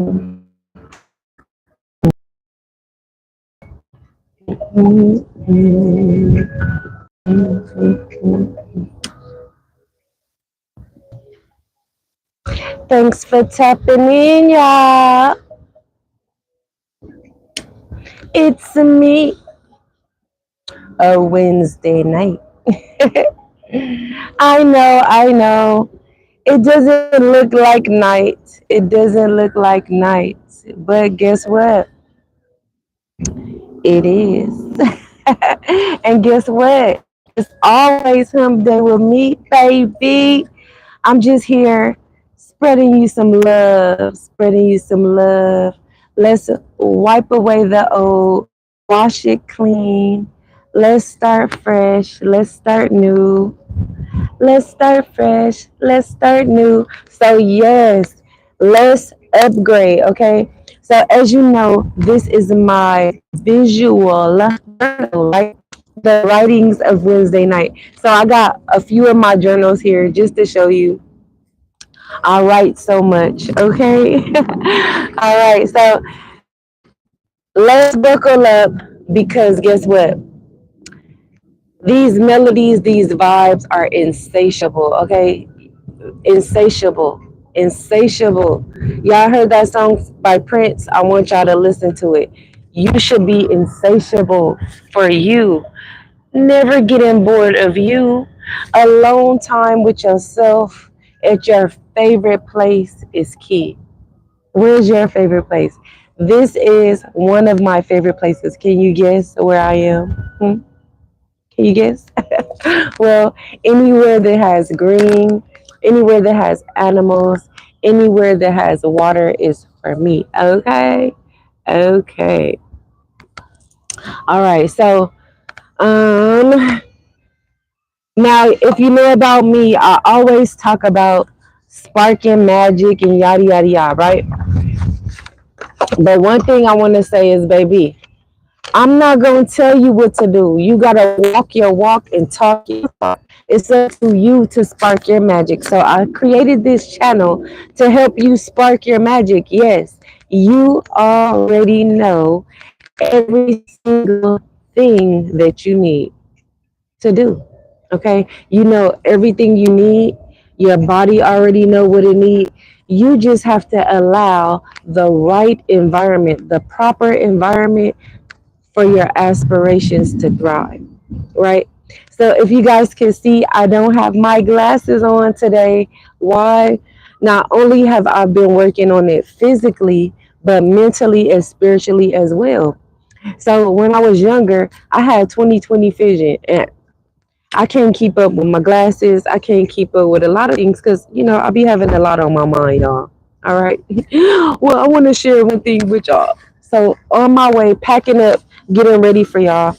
Thanks for tapping in, y'all. It's me, a Wednesday night. I know. It doesn't look like night. It doesn't look like night. But guess what? It is. And guess what? It's always hump day with me, baby. I'm just here spreading you some love, spreading you some love. Let's wipe away the old, wash it clean. Let's start fresh. Let's start new. Let's start fresh. Let's start new. So, yes, let's upgrade, okay? So, as you know, this is my visual journal, right? The writings of Wednesday night. So, I got a few of my journals here just to show you. I write so much, okay? All right, so let's buckle up because guess what? These melodies, these vibes are insatiable, okay? Insatiable. Insatiable. Y'all heard that song by Prince? I want y'all to listen to it. You should be insatiable for you. Never getting bored of you. Alone time with yourself at your favorite place is key. Where's your favorite place? This is one of my favorite places. Can you guess where I am? Hmm? Can you guess? Well, anywhere that has green, anywhere that has animals, anywhere that has water is for me. Okay? Okay. All right. So, um, now if you know about me, I always talk about sparking magic and yada yada yada, right? But one thing I want to say is, baby, I'm not going to tell you what to do. You got to walk your walk and talk your talk. It's up to you to spark your magic. So I created this channel to help you spark your magic. Yes, you already know every single thing that you need to do. Okay? You know everything you need. Your body already know what it needs. You just have to allow the right environment, the proper environment for your aspirations to thrive, right? So if you guys can see, I don't have my glasses on today. Why? Not only have I been working on it physically, but mentally and spiritually as well. So when I was younger, I had 20/20 vision and I can't keep up with my glasses. I can't keep up with a lot of things because, I be having a lot on my mind, y'all. All right. Well, I want to share one thing with y'all. So on my way, packing up, getting ready for y'all,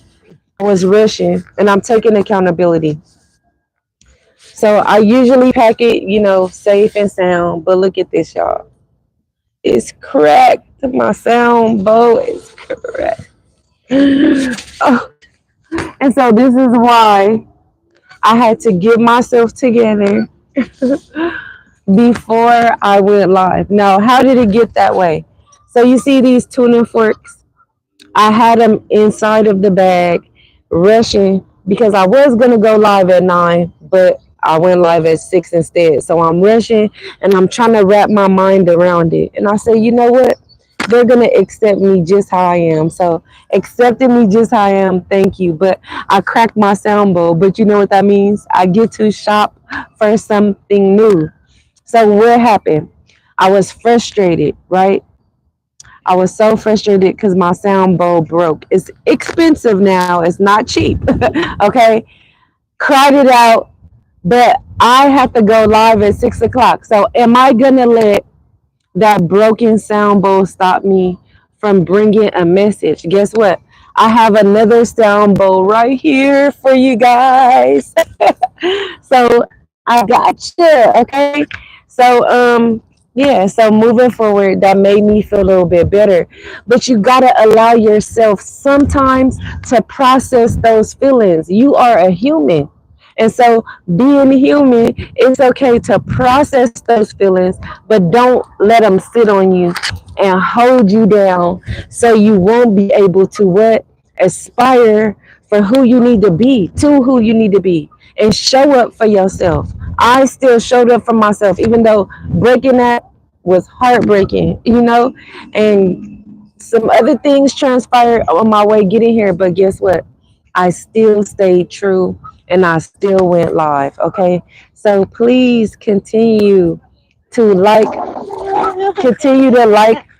I was rushing and I'm taking accountability. So I usually pack it, safe and sound. But look at this, y'all. It's cracked. My sound bow is cracked. Oh, and so this is why I had to get myself together before I went live. Now, how did it get that way? So you see these tuning forks? I had them inside of the bag, rushing because I was gonna go live at 9, but I went live at 6 instead. So I'm rushing and I'm trying to wrap my mind around it. And I say, you know what? They're gonna accept me just how I am. So accepting me just how I am, thank you. But I cracked my sound bowl. But you know what that means? I get to shop for something new. So what happened? I was frustrated, right? I was so frustrated because my sound bowl broke. It's expensive now. It's not cheap. Okay. Cried it out, but I have to go live at 6 o'clock. So am I gonna let that broken sound bowl stop me from bringing a message? Guess what? I have another sound bowl right here for you guys. So I got you. Okay. So yeah, so moving forward, that made me feel a little bit better. But you gotta allow yourself sometimes to process those feelings. You are a human. And so being human, it's okay to process those feelings, but don't let them sit on you and hold you down so you won't be able to what? Aspire for who you need to be, to who you need to be, and show up for yourself. I still showed up for myself, even though breaking that was heartbreaking, and some other things transpired on my way getting here. But guess what? I still stayed true and I still went live. Okay. So please continue to like,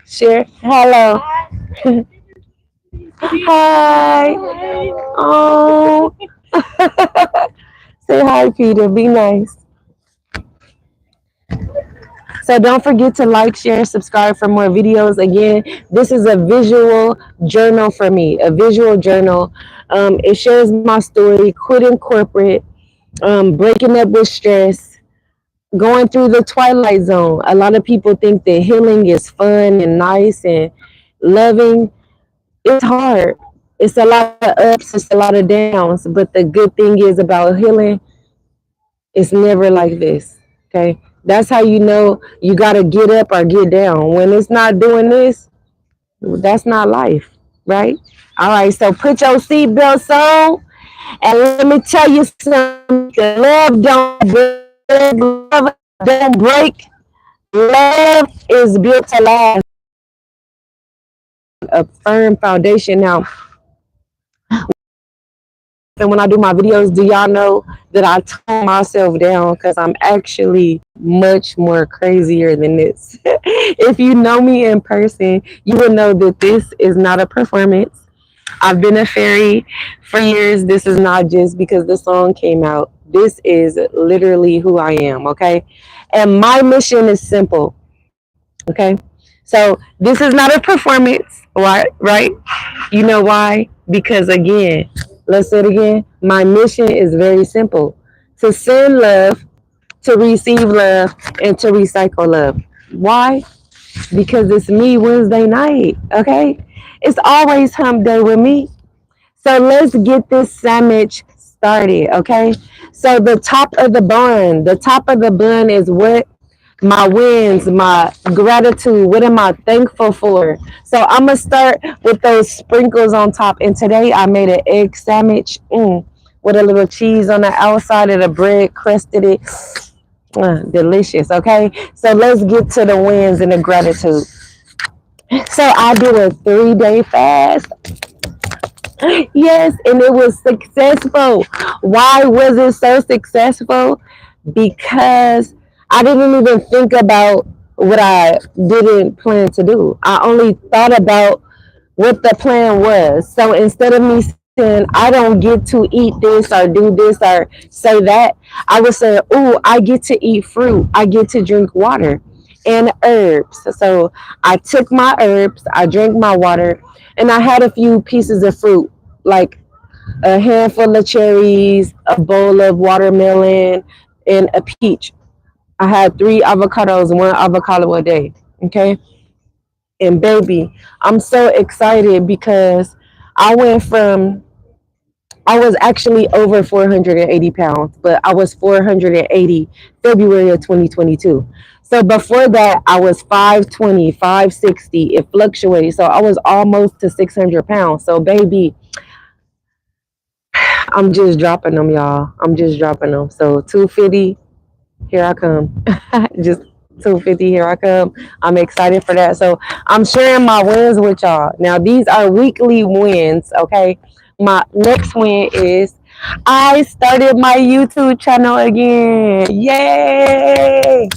share. Hello. Hi. Oh, say hi, Peter. Be nice. So don't forget to like, share, subscribe for more videos. Again, this is a visual journal for me, a visual journal. It shares my story, quitting corporate, breaking up with stress, going through the twilight zone. A lot of people think that healing is fun and nice and loving. It's hard. It's a lot of ups, it's a lot of downs. But the good thing is about healing, it's never like this. Okay. That's how you know you got to get up or get down. When it's not doing this, that's not life. Right. All right. So put your seatbelts on. And let me tell you something. Love don't break. Love don't break. Love is built to last. A firm foundation. Now, and when I do my videos, do y'all know that I tone myself down because I'm actually much more crazier than this? If you know me in person, you will know that this is not a performance. I've been a fairy for years. This is not just because the song came out. This is literally who I am, okay? And my mission is simple, okay? So this is not a performance, right? You know why? Because again, let's say it again. My mission is very simple: to send love, to receive love, and to recycle love. Why? Because it's me Wednesday night, okay? It's always hump day with me. So let's get this sandwich started, okay? So the top of the bun is what? My wins, my gratitude. What am I thankful for? So I'm gonna start with those sprinkles on top. And today I made an egg sandwich with a little cheese on the outside of the bread, crusted it. Delicious. Okay, so let's get to the wins and the gratitude. So I did a 3-day fast. Yes, and it was successful. Why was it so successful? Because I didn't even think about what I didn't plan to do. I only thought about what the plan was. So instead of me saying, I don't get to eat this or do this or say that, I would say, oh, I get to eat fruit. I get to drink water and herbs. So I took my herbs, I drank my water, and I had a few pieces of fruit, like a handful of cherries, a bowl of watermelon, and a peach. I had 3 avocados, 1 avocado a day. Okay. And baby, I'm so excited because I went from, I was actually over 480 pounds, but I was 480 February of 2022. So before that, I was 520, 560. It fluctuated. So I was almost to 600 pounds. So baby, I'm just dropping them, y'all. I'm just dropping them. So 250, here I come. Just 250, here I come. I'm excited for that. So I'm sharing my wins with y'all. Now, these are weekly wins, okay? My next win is I started my YouTube channel again. Yay!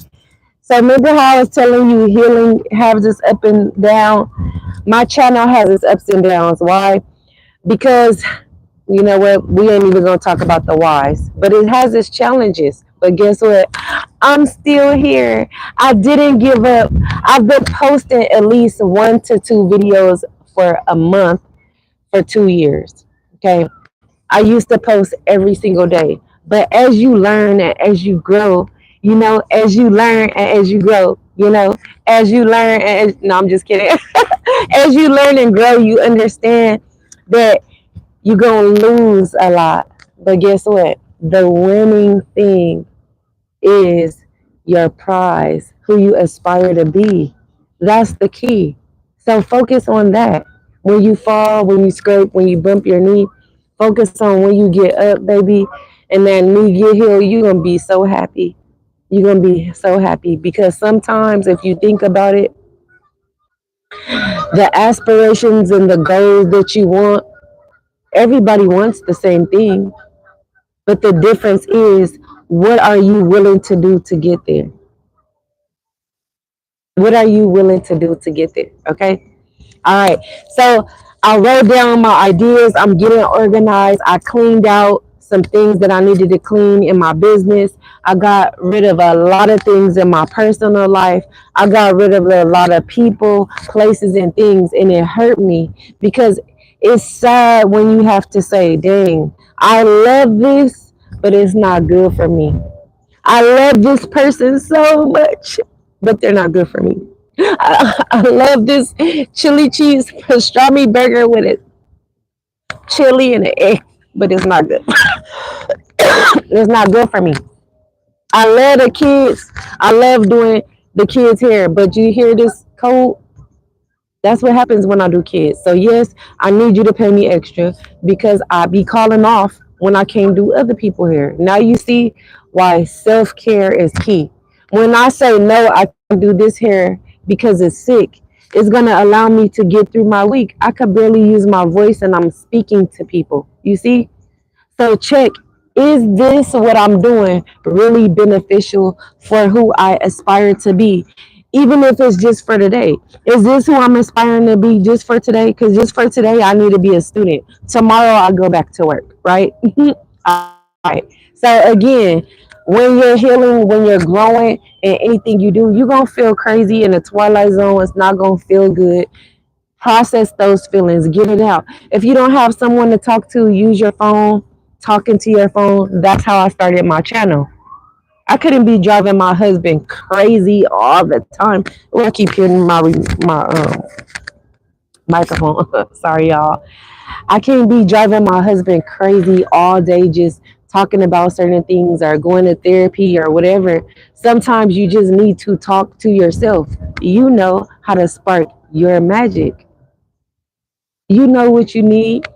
So remember how I was telling you healing has its up and down? My channel has its ups and downs. Why? Because you know what? We ain't even gonna talk about the whys, but it has its challenges. But guess what? I'm still here. I didn't give up. I've been posting at least 1 to 2 videos for a month for 2 years. Okay. I used to post every single day. But as you learn and as you grow, as you learn and as you grow, as you learn and no, I'm just kidding. As you learn and grow, you understand that you're going to lose a lot. But guess what? The winning thing is your prize, who you aspire to be. That's the key. So focus on that. When you fall, when you scrape, when you bump your knee, focus on when you get up, baby, and that knee get healed, you're going to be so happy. You're going to be so happy because sometimes if you think about it, the aspirations and the goals that you want, everybody wants the same thing. But the difference is, what are you willing to do to get there? What are you willing to do to get there? Okay. All right. So I wrote down my ideas. I'm getting organized. I cleaned out some things that I needed to clean in my business. I got rid of a lot of things in my personal life. I got rid of a lot of people, places, and things. And it hurt me because it's sad when you have to say, dang, I love this, but it's not good for me. I love this person so much, but they're not good for me. I love this chili cheese pastrami burger with it, chili and an egg, but it's not good. It's not good for me. I love the kids. I love doing the kids' hair, but you hear this code? That's what happens when I do kids. So yes, I need you to pay me extra because I be calling off when I can't do other people hair. Now you see why self-care is key. When I say no, I can't do this hair because it's sick, it's gonna allow me to get through my week. I could barely use my voice and I'm speaking to people. You see? So check, is this what I'm doing really beneficial for who I aspire to be? Even if it's just for today. Is this who I'm aspiring to be just for today? Because just for today, I need to be a student. Tomorrow, I'll go back to work, right? All right. So again, when you're healing, when you're growing in anything you do, you're going to feel crazy in the twilight zone. It's not going to feel good. Process those feelings, get it out. If you don't have someone to talk to, use your phone, talking to your phone. That's how I started my channel. I couldn't be driving my husband crazy all the time. Well, I keep hitting my microphone. Sorry, y'all. I can't be driving my husband crazy all day, just talking about certain things or going to therapy or whatever. Sometimes you just need to talk to yourself. You know how to spark your magic. You know what you need.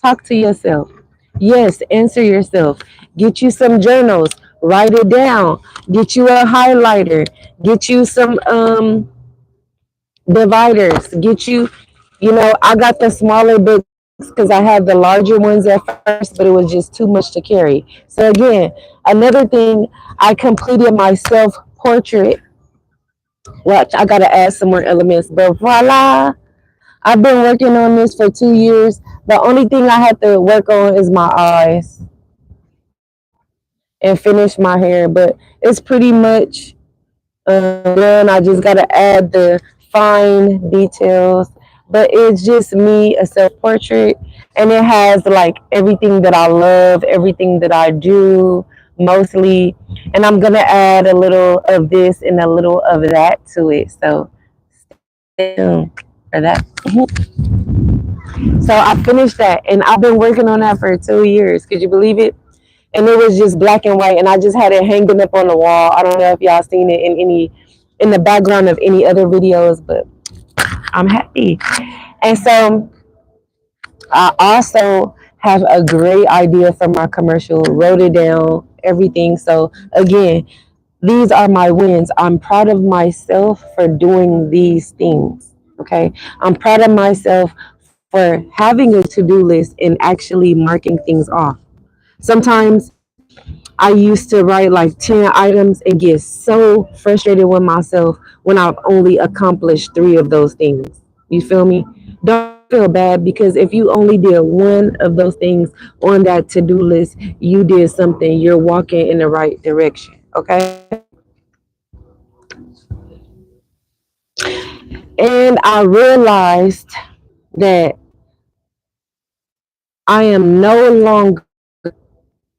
Talk to yourself. Yes, answer yourself. Get you some journals. Write it down. Get you a highlighter. Get you some dividers. Get you, I got the smaller books because I had the larger ones at first, but it was just too much to carry. So again, another thing, I completed my self portrait. Watch, I gotta add some more elements, but voila. I've been working on this for 2 years. The only thing I have to work on is my eyes and finish my hair, but it's pretty much done. I just got to add the fine details. But it's just me, a self portrait, and it has like everything that I love, everything that I do mostly. And I'm going to add a little of this and a little of that to it. So stay tuned for that. So I finished that, and I've been working on that for 2 years. Could you believe it? And it was just black and white, and I just had it hanging up on the wall. I don't know if y'all seen it in the background of any other videos, but I'm happy. And so I also have a great idea for my commercial. Wrote it down, everything. So again, these are my wins. I'm proud of myself for doing these things. Okay, I'm proud of myself for having a to-do list and actually marking things off. Sometimes I used to write like 10 items and get so frustrated with myself when I've only accomplished 3 of those things. You feel me? Don't feel bad because if you only did one of those things on that to do list, you did something. You're walking in the right direction. Okay. And I realized that I am no longer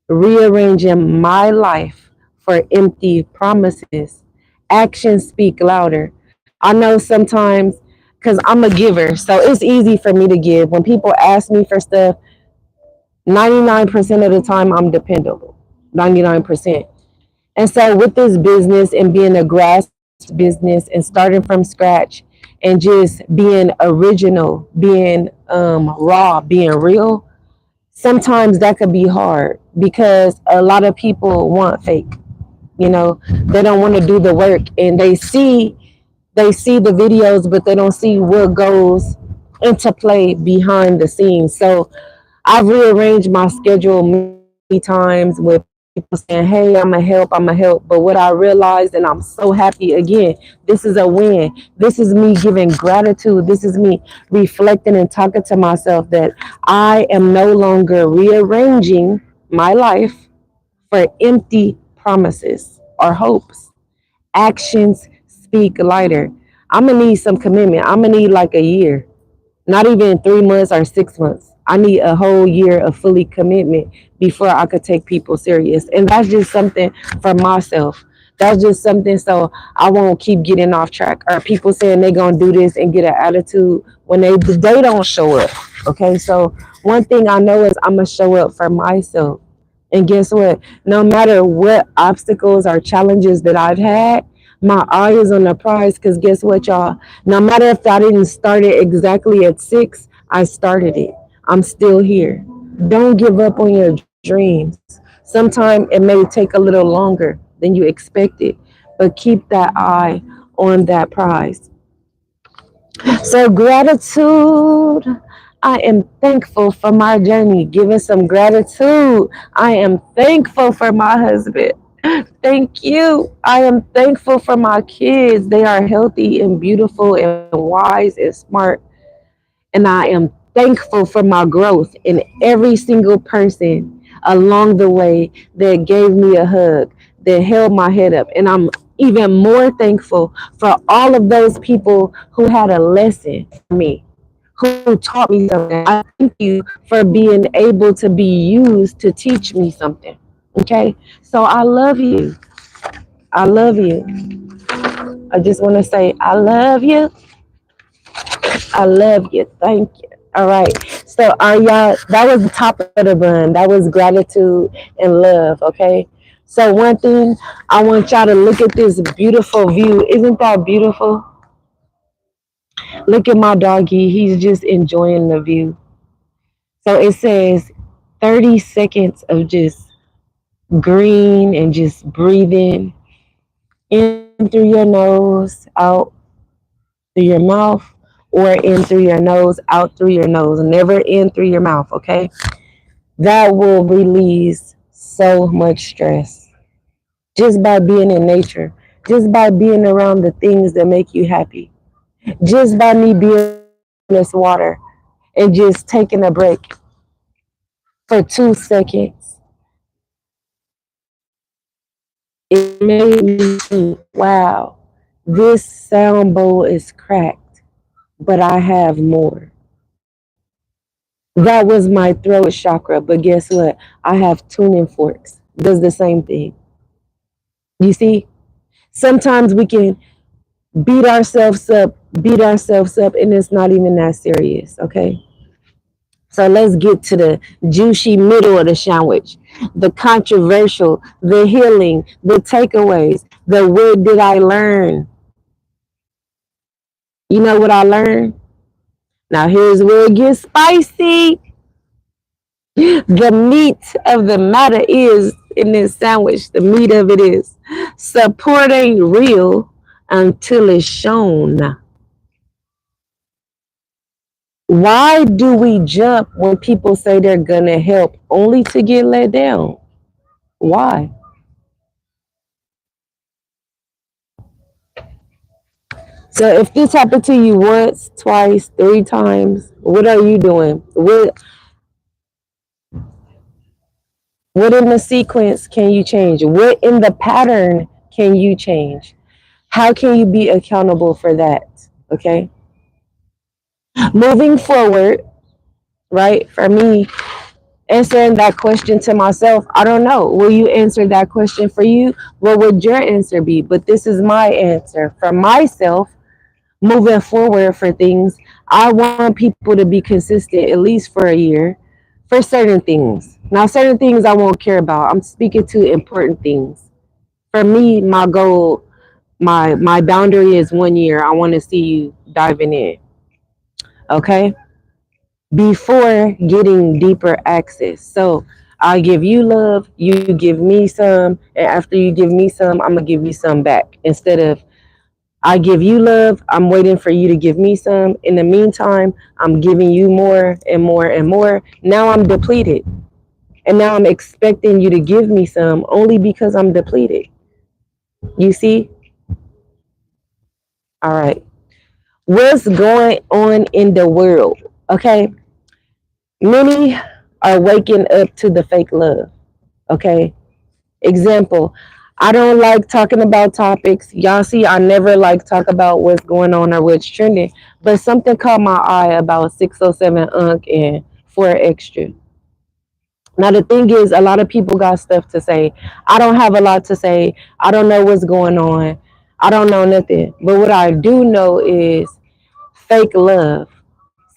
rearranging my life for empty promises. Actions speak louder. I know sometimes because I'm a giver, so it's easy for me to give. When people ask me for stuff, 99% of the time I'm dependable. 99%. And so with this business and being a grass business and starting from scratch and just being original, being raw, being real, sometimes that could be hard because a lot of people want fake. You know, they don't want to do the work and they see the videos, but they don't see what goes into play behind the scenes. So I've rearranged my schedule many times with people saying, "Hey, I'm a help." But what I realized, and I'm so happy again, this is a win. This is me giving gratitude. This is me reflecting and talking to myself that I am no longer rearranging my life for empty promises or hopes. Actions speak lighter. I'm gonna need some commitment. I'm gonna need like a year, not even 3 months or 6 months. I need a whole year of fully commitment before I could take people serious. And that's just something for myself. That's just something so I won't keep getting off track. Or people saying they're gonna do this and get an attitude when they don't show up. Okay, so one thing I know is I'm gonna show up for myself. And guess what? No matter what obstacles or challenges that I've had, my eye is on the prize. Because guess what, y'all? No matter if I didn't start it exactly at 6, I started it. I'm still here. Don't give up on your dreams. Sometimes it may take a little longer than you expected, but keep that eye on that prize. So, gratitude. I am thankful for my journey. Giving some gratitude. I am thankful for my husband. Thank you. I am thankful for my kids. They are healthy and beautiful and wise and smart. And I am thankful for my growth in every single person along the way that gave me a hug, that held my head up. And I'm even more thankful for all of those people who had a lesson for me, who taught me something. I thank you for being able to be used to teach me something. Okay? So I love you. I love you. I just want to say, I love you. I love you. Thank you. All right. So, are y'all, that was the top of the bun. That was gratitude and love. Okay. So, one thing I want y'all to look at this beautiful view. Isn't that beautiful? Look at my doggy. He's just enjoying the view. So, it says 30 seconds of just green and just breathing in through your nose, out through your mouth, or in through your nose, out through your nose, never in through your mouth, okay? That will release so much stress just by being in nature, just by being around the things that make you happy, just by me being around this water and just taking a break for 2 seconds. It made me think, wow, this sound bowl is cracked, but I have more. That was my throat chakra, but guess what? I have tuning forks. Does the same thing. You see? Sometimes we can beat ourselves up, and it's not even that serious, okay? So let's get to the juicy middle of the sandwich, the controversial, the healing, the takeaways, the what did I learn? You know what I learned? Now here's where it gets spicy. The meat of the matter is in this sandwich, the meat of it is support ain't real until it's shown. Why do we jump when people say they're gonna help only to get let down? Why? So if this happened to you once, twice, 3 times, what are you doing? What in the sequence can you change? What in the pattern can you change? How can you be accountable for that? Okay. Moving forward, right? For me, answering that question to myself, I don't know. Will you answer that question for you? What would your answer be? But this is my answer for myself. Moving forward for things, I want people to be consistent at least for a year. for certain things. Now, certain things I won't care about. I'm speaking to important things. For me, my goal, my boundary is 1 year. I want to see you diving in. Okay, before getting deeper access. So I'll give you love, you give me some, and after you give me some, I'm gonna give you some back. Instead of I give you love, I'm waiting for you to give me some. In the meantime, I'm giving you more and more and more. Now I'm depleted. And now I'm expecting you to give me some only because I'm depleted. You see? All right. What's going on in the world? Okay. Many are waking up to the fake love. Okay. Example, I don't like talking about topics. Y'all see, I never like talk about what's going on or what's trending. But something caught my eye about 607 Unc and 4 Extra. Now the thing is, a lot of people got stuff to say. I don't have a lot to say. I don't know what's going on. I don't know nothing. But what I do know is fake love.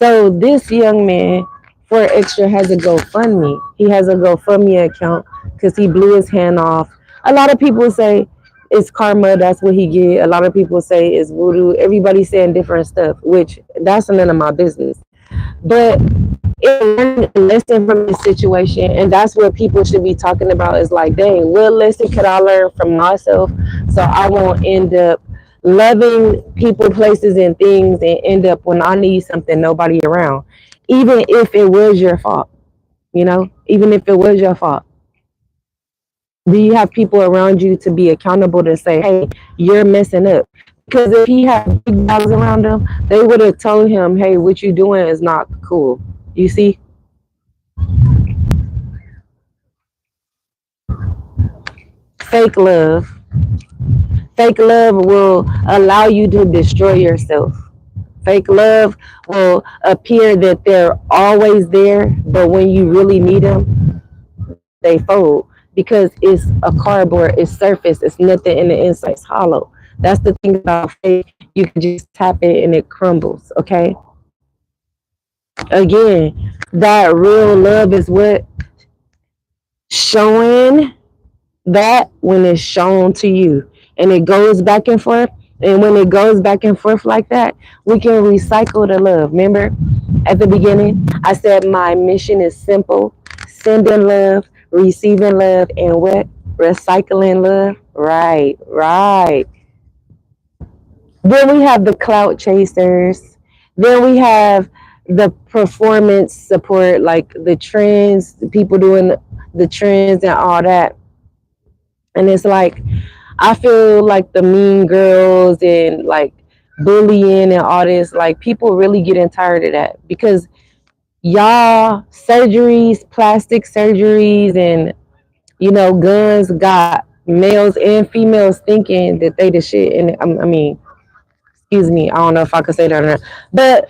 So this young man, 4 Extra, has a GoFundMe. He has a GoFundMe account because he blew his hand off. A lot of people say it's karma. That's what he get. A lot of people say it's voodoo. Everybody's saying different stuff, which that's none of my business. But it learned a lesson from this situation, and that's what people should be talking about. Is like, dang, what lesson could I learn from myself so I won't end up loving people, places, and things, and end up when I need something, nobody around, even if it was your fault. Even if it was your fault. Do you have people around you to be accountable to say, hey, you're messing up? Because if he had big dogs around him, they would have told him, hey, what you doing is not cool. You see? Fake love. Fake love will allow you to destroy yourself. Fake love will appear that they're always there, but when you really need them, they fold because it's a cardboard, it's surface, it's nothing in the inside, it's hollow. That's the thing about fake. You can just tap it and it crumbles, okay? Again, that real love is what showing that when it's shown to you and it goes back and forth. And when it goes back and forth like that, we can recycle the love. Remember at the beginning, I said my mission is simple: sending love, receiving love, and what? Recycling love. Right, right. Then we have the clout chasers. Then we have the performance support, like the trends, the people doing the trends and all that. And it's like, I feel like the mean girls and like bullying and all this, like people really getting tired of that because y'all surgeries, plastic surgeries, and guns got males and females thinking that they the shit. And I mean, excuse me, I don't know if I could say that or not, but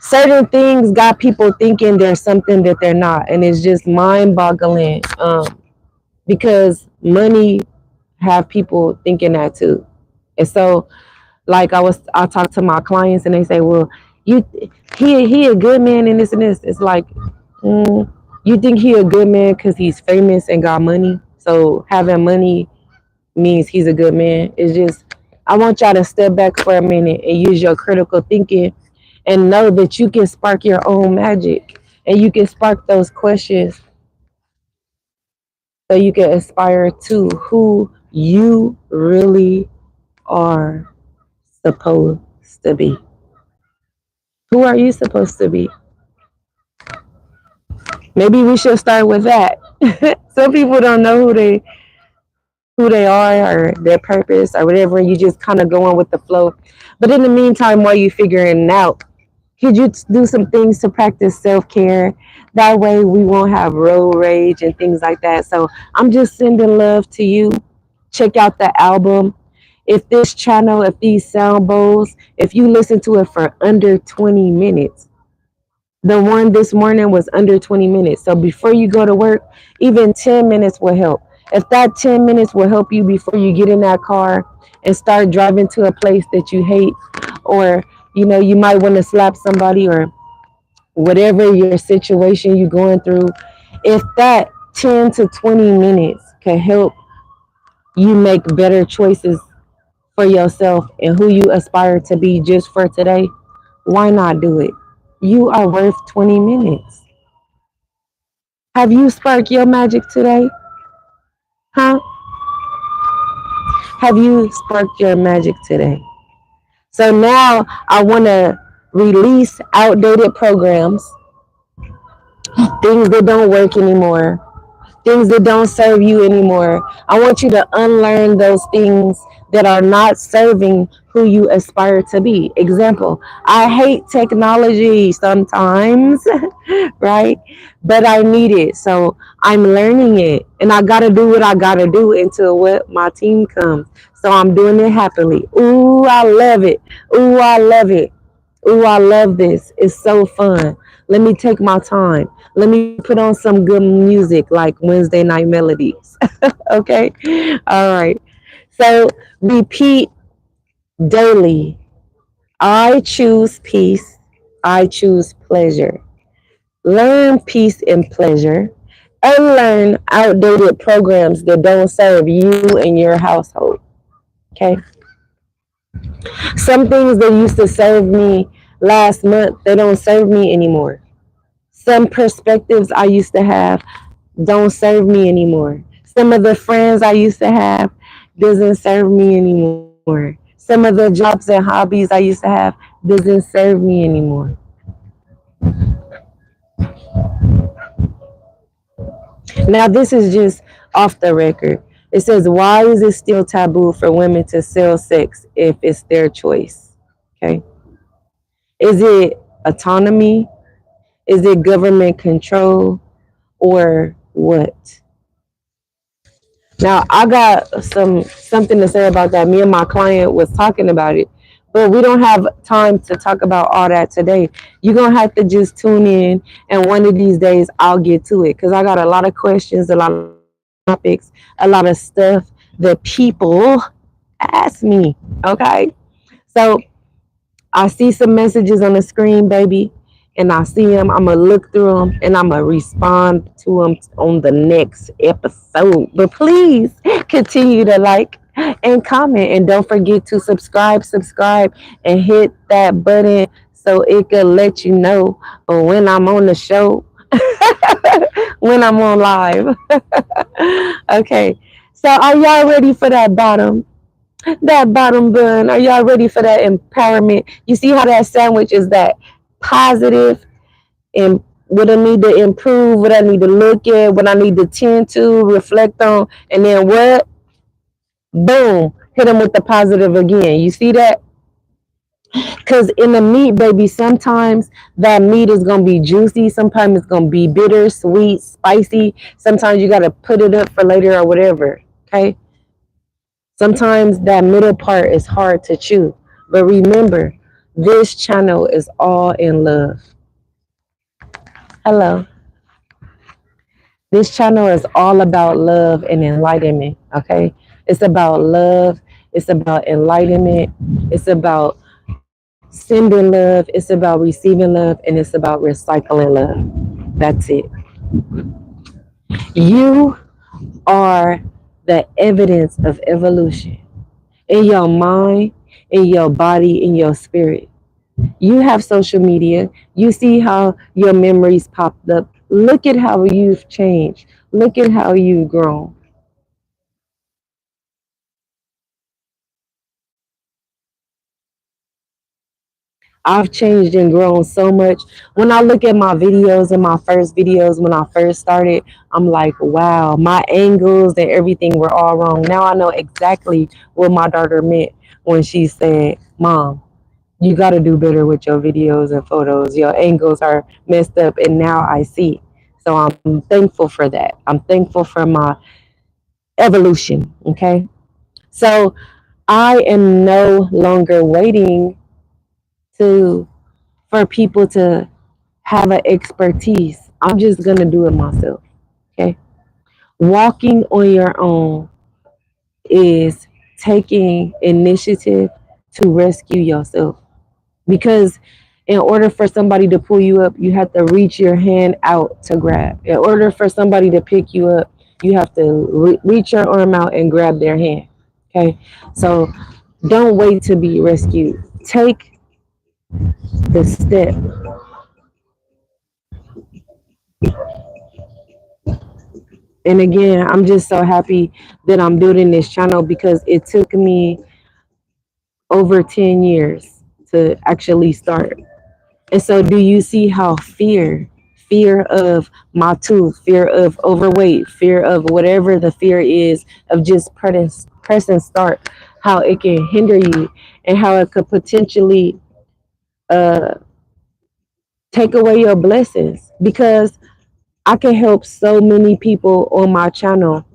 certain things got people thinking there's something that they're not, and it's just mind boggling. Because money have people thinking that too. And so like I talk to my clients and they say, well, you he a good man and this and this. It's like, you think he a good man because he's famous and got money? So having money means he's a good man. It's just, I want y'all to step back for a minute and use your critical thinking and know that you can spark your own magic and you can spark those questions so you can aspire to who you really are supposed to be. Who are you supposed to be? Maybe we should start with that. Some people don't know who they are or their purpose or whatever. You just kind of going with the flow. But in the meantime, while you figuring it out, could you do some things to practice self-care? That way we won't have road rage and things like that. So I'm just sending love to you. Check out the album. If this channel, if these sound bowls, if you listen to it for under 20 minutes, the one this morning was under 20 minutes. So before you go to work, even 10 minutes will help. If that 10 minutes will help you before you get in that car and start driving to a place that you hate, or you might want to slap somebody or whatever your situation you're going through, if that 10 to 20 minutes can help you make better choices for yourself and who you aspire to be just for today, why not do it? You are worth 20 minutes. Have you sparked your magic today? Huh? Have you sparked your magic today? So now I want to release outdated programs, things that don't work anymore, things that don't serve you anymore. I want you to unlearn those things that are not serving who you aspire to be. Example, I hate technology sometimes, right? But I need it. So I'm learning it. And I got to do what I got to do until what my team comes. So I'm doing it happily. Ooh, I love it. Ooh, I love it. Ooh, I love this. It's so fun. Let me take my time. Let me put on some good music like Wednesday Night Melodies. Okay? All right. So repeat daily. I choose peace. I choose pleasure. Learn peace and pleasure. Unlearn outdated programs that don't serve you and your household. Okay? Some things that used to serve me last month, they don't serve me anymore. Some perspectives I used to have don't serve me anymore. Some of the friends I used to have doesn't serve me anymore. Some of the jobs and hobbies I used to have doesn't serve me anymore. Now this is just off the record. It says, why is it still taboo for women to sell sex if it's their choice? Okay. Is it autonomy? Is it government control? Or what? Now I got something to say about that. Me and my client was talking about it, but we don't have time to talk about all that today. You're gonna have to just tune in, and one of these days I'll get to it because I got a lot of questions, a lot of topics, a lot of stuff that people ask me. Okay, so I see some messages on the screen, baby, and I see them. I'm gonna look through them and I'm gonna respond to them on the next episode. But please continue to like and comment, and don't forget to subscribe, and hit that button so it can let you know when I'm on the show, when I'm on live. Okay, so are y'all ready for that bottom bun? Are y'all ready for that empowerment? You see how that sandwich is that positive and what I need to improve, what I need to look at, what I need to tend to reflect on, and then what? Boom, hit them with the positive again. You see that? Because in the meat, baby, sometimes that meat is going to be juicy. Sometimes it's going to be bitter, sweet, spicy. Sometimes you got to put it up for later or whatever. Okay. Sometimes that middle part is hard to chew. But remember, this channel is all in love. Hello. This channel is all about love and enlightenment. Okay. It's about love. It's about enlightenment. It's about sending love. It's about receiving love. And it's about recycling love. That's it. You are the evidence of evolution in your mind, in your body, in your spirit. You have social media. You see how your memories popped up. Look at how you've changed. Look at how you've grown. I've changed and grown so much. When I look at my videos and my first videos when I first started, I'm like, wow, my angles and everything were all wrong. Now I know exactly what my daughter meant when she said, Mom, you got to do better with your videos and photos. Your angles are messed up, and now I see. So I'm thankful for that. I'm thankful for my evolution. Okay. So I am no longer waiting to for people to have an expertise. I'm just gonna do it myself. Okay. Walking on your own is taking initiative to rescue yourself. Because In order for somebody to pull you up, you have to reach your hand out to grab. In order for somebody to pick you up, you have to reach your arm out and grab their hand. Okay, so don't wait to be rescued. Take the step. And again, I'm just so happy that I'm building this channel because it took me over 10 years to actually start. And so, do you see how fear of my tooth, fear of overweight, fear of whatever the fear is of just pressing start, how it can hinder you and how it could potentially uh, take away your blessings? Because I can help so many people on my channel,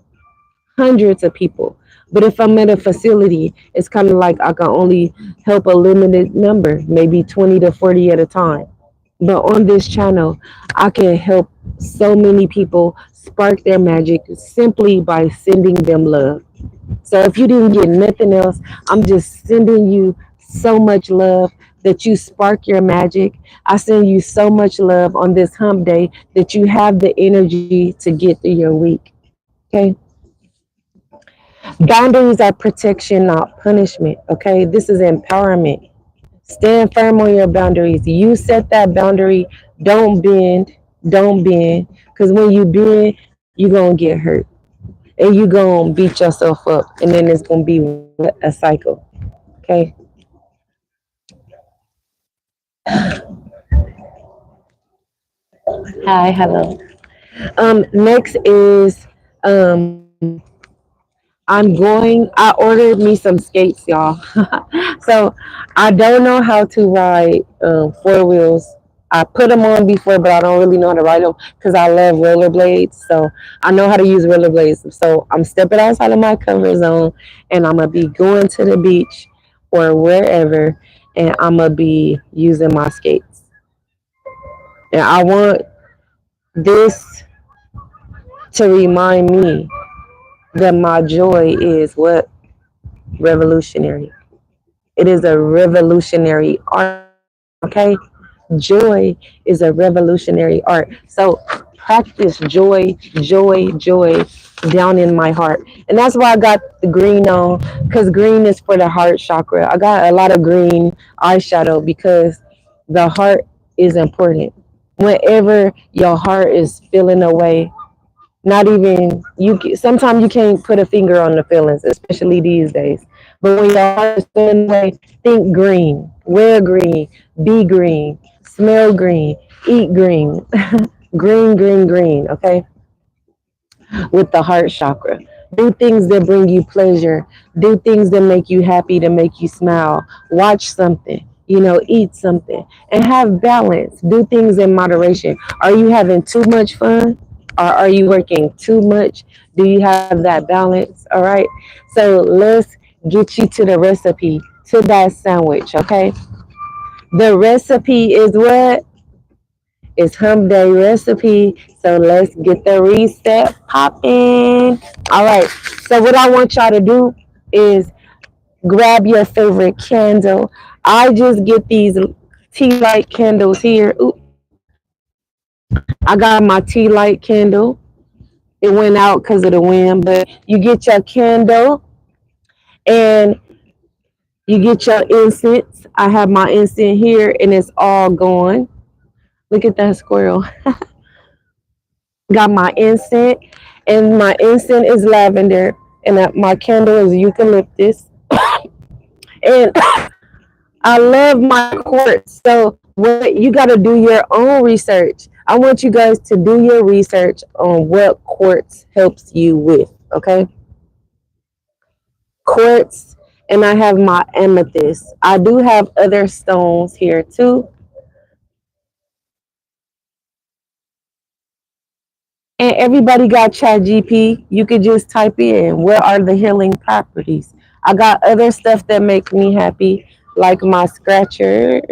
hundreds of people. But if I'm at a facility, it's kind of like I can only help a limited number, maybe 20 to 40 at a time. But on this channel, I can help so many people spark their magic simply by sending them love. So if you didn't get nothing else, I'm just sending you so much love that you spark your magic. I send you so much love on this hump day that you have the energy to get through your week. Okay. Boundaries are protection, not punishment. Okay. This is empowerment. Stand firm on your boundaries. You set that boundary. Don't bend. Don't bend. Because when you bend, you're going to get hurt. And you're going to beat yourself up. And then it's going to be a cycle. Okay. Hi. Hello. Next is I ordered me some skates, y'all. So I don't know how to ride four wheels. I put them on before, but I don't really know how to ride them because I love rollerblades. So I know how to use rollerblades. So I'm stepping outside of my comfort zone and I'm going to be going to the beach or wherever and I'm going to be using my skates. And I want this to remind me that my joy is what? Revolutionary. It is a revolutionary art. Okay? Joy is a revolutionary art. So practice joy, joy, joy down in my heart. And that's why I got the green on, because green is for the heart chakra. I got a lot of green eyeshadow because the heart is important. Whenever your heart is feeling away, not even you. Sometimes you can't put a finger on the feelings, especially these days. But when your heart is feeling away, think green, wear green, be green, smell green, eat green, green, green, green. Okay, with the heart chakra. Do things that bring you pleasure. Do things that make you happy, to make you smile. Watch something, eat something and have balance. Do things in moderation. Are you having too much fun? Or are you working too much? Do you have that balance? All right. So let's get you to the recipe, to that sandwich. Okay. The recipe is what? It's hump day recipe. So let's get the reset popping. All right. So what I want y'all to do is grab your favorite candle. I just get these tea light candles here. Ooh, I got my tea light candle. It went out because of the wind, but you get your candle and you get your incense. I have my incense here and it's all gone. Look at that squirrel. Got my incense, and my incense is lavender, and my candle is eucalyptus. And I love my quartz. So what you got to do your own research. I want you guys to do your research on what quartz helps you with. Okay, quartz, and I have my amethyst. I do have other stones here too. And everybody got Chat GP. You could just type in what are the healing properties. I got other stuff that make me happy, like my scratchers.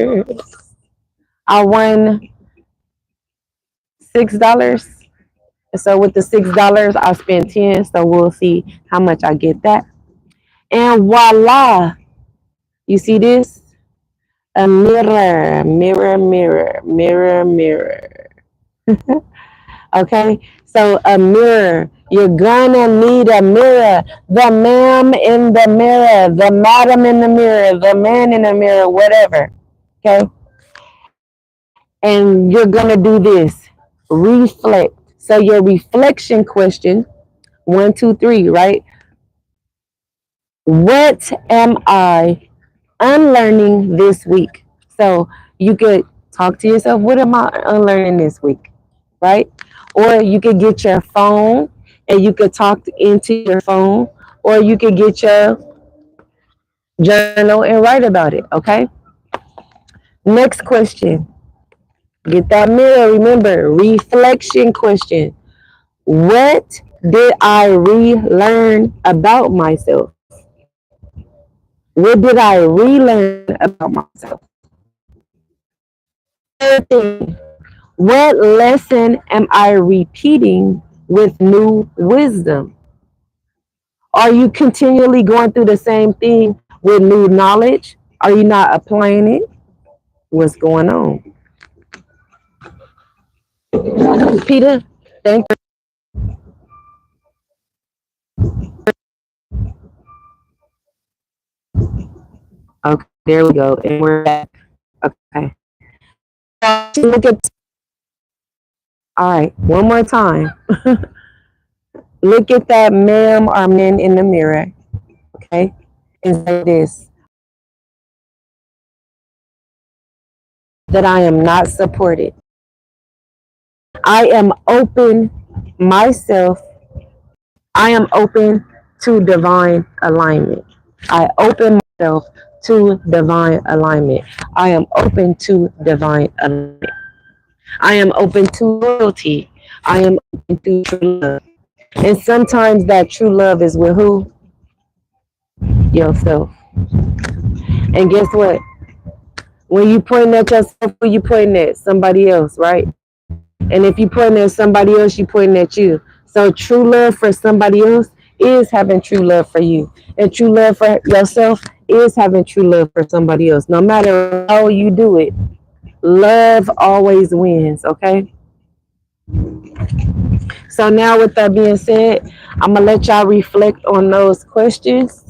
I won $6. So with the $6, I spent 10. So we'll see how much I get that. And voila, you see this? A mirror, mirror, mirror, mirror, mirror. Okay, so a mirror. You're gonna need a mirror. The ma'am in the mirror, the madam in the mirror, the man in the mirror, whatever. Okay, and you're gonna do this. Reflect. So your reflection question, 1, 2, 3, right? What am I unlearning this week? So you could talk to yourself, what am I unlearning this week? Right? Or you could get your phone and you could talk into your phone, or you could get your journal and write about it. Okay. Next question. Get that mirror. Remember, reflection question. What did I relearn about myself? What did I relearn about myself? Third thing, what lesson am I repeating with new wisdom? Are you continually going through the same thing with new knowledge? Are you not applying it? What's going on? Peter, thank you. Okay, there we go. And we're back. Okay. Look at, all right, one more time. Look at that ma'am or man in the mirror, okay? And say this, that I am not supported. I am open myself. I am open to divine alignment. I open myself to divine alignment. I am open to divine alignment. I am open to loyalty. I am open to true love. And sometimes that true love is with who? Yourself. And guess what? When you point at yourself, who you pointing at? Somebody else, right? And if you pointing at somebody else, you pointing at you. So true love for somebody else is having true love for you. And true love for yourself is having true love for somebody else. No matter how you do it, love always wins, okay? So now with that being said, I'm gonna let y'all reflect on those questions.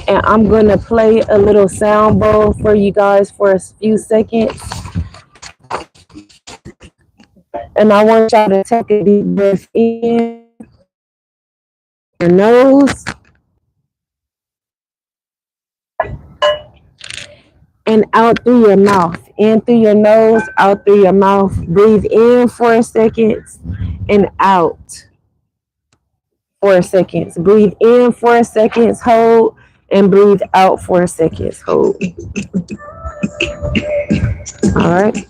And I'm gonna play a little sound bowl for you guys for a few seconds. And I want y'all to take a deep breath in your nose and out through your mouth. In through your nose, out through your mouth. Breathe in 4 seconds and out 4 seconds. Breathe in 4 seconds, hold, and breathe out 4 seconds, hold. All right.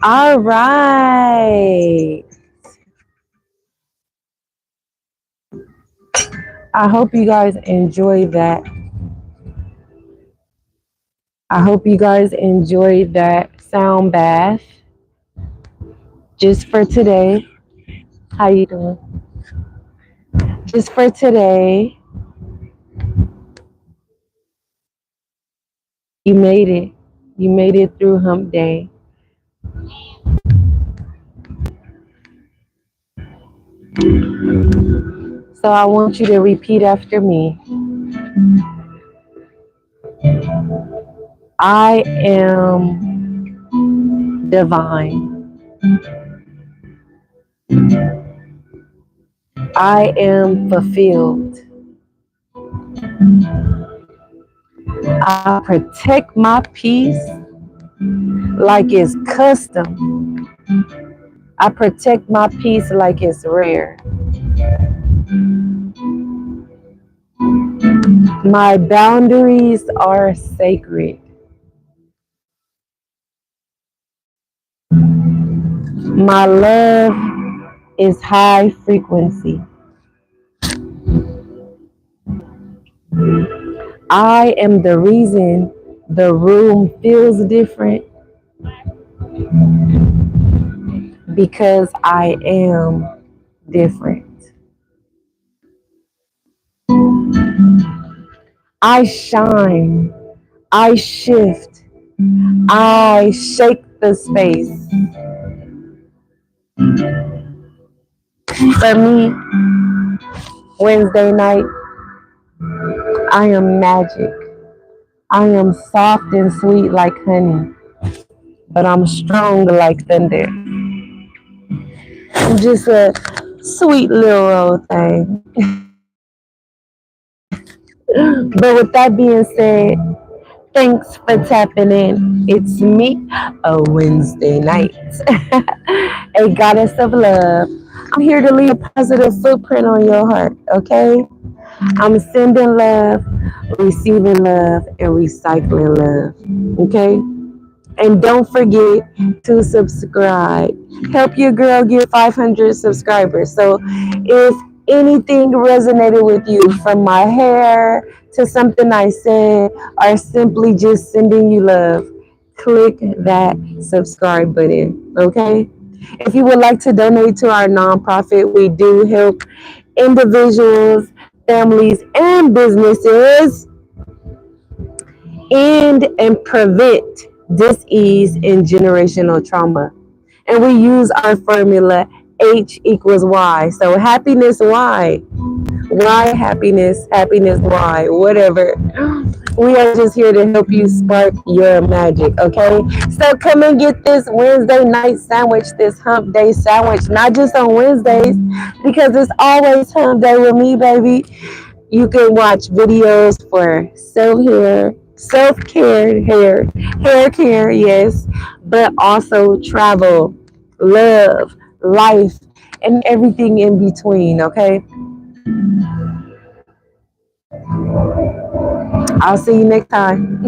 All right. I hope you guys enjoy that. I hope you guys enjoyed that sound bath just for today. How you doing? Just for today, you made it. You made it through hump day. So I want you to repeat after me. I am divine. I am fulfilled. I protect my peace like it's custom. I protect my peace like it's rare. My boundaries are sacred. My love is high frequency. I am the reason the room feels different because I am different. I shine. I shift. I shake the space. For me, Wednesday night, I am magic. I am soft and sweet like honey, but I'm strong like thunder. I'm just a sweet little old thing. But with that being said, thanks for tapping in. It's me, a Wednesday night, a goddess of love. I'm here to leave a positive footprint on your heart, okay? I'm sending love, receiving love, and recycling love, okay? And don't forget to subscribe. Help your girl get 500 subscribers. So if anything resonated with you, from my hair to something I said, or simply just sending you love, click that subscribe button. Okay? If you would like to donate to our nonprofit, we do help individuals, families, and businesses end and prevent disease and generational trauma. And we use our formula H equals Y. So happiness Y. Why happiness? Happiness Y. Whatever. We are just here to help you spark your magic, okay? So come and get this Wednesday night sandwich, this hump day sandwich, not just on Wednesdays, because it's always hump day with me, baby. You can watch videos for self care, hair care, yes, but also travel, love, life, and everything in between, okay? I'll see you next time.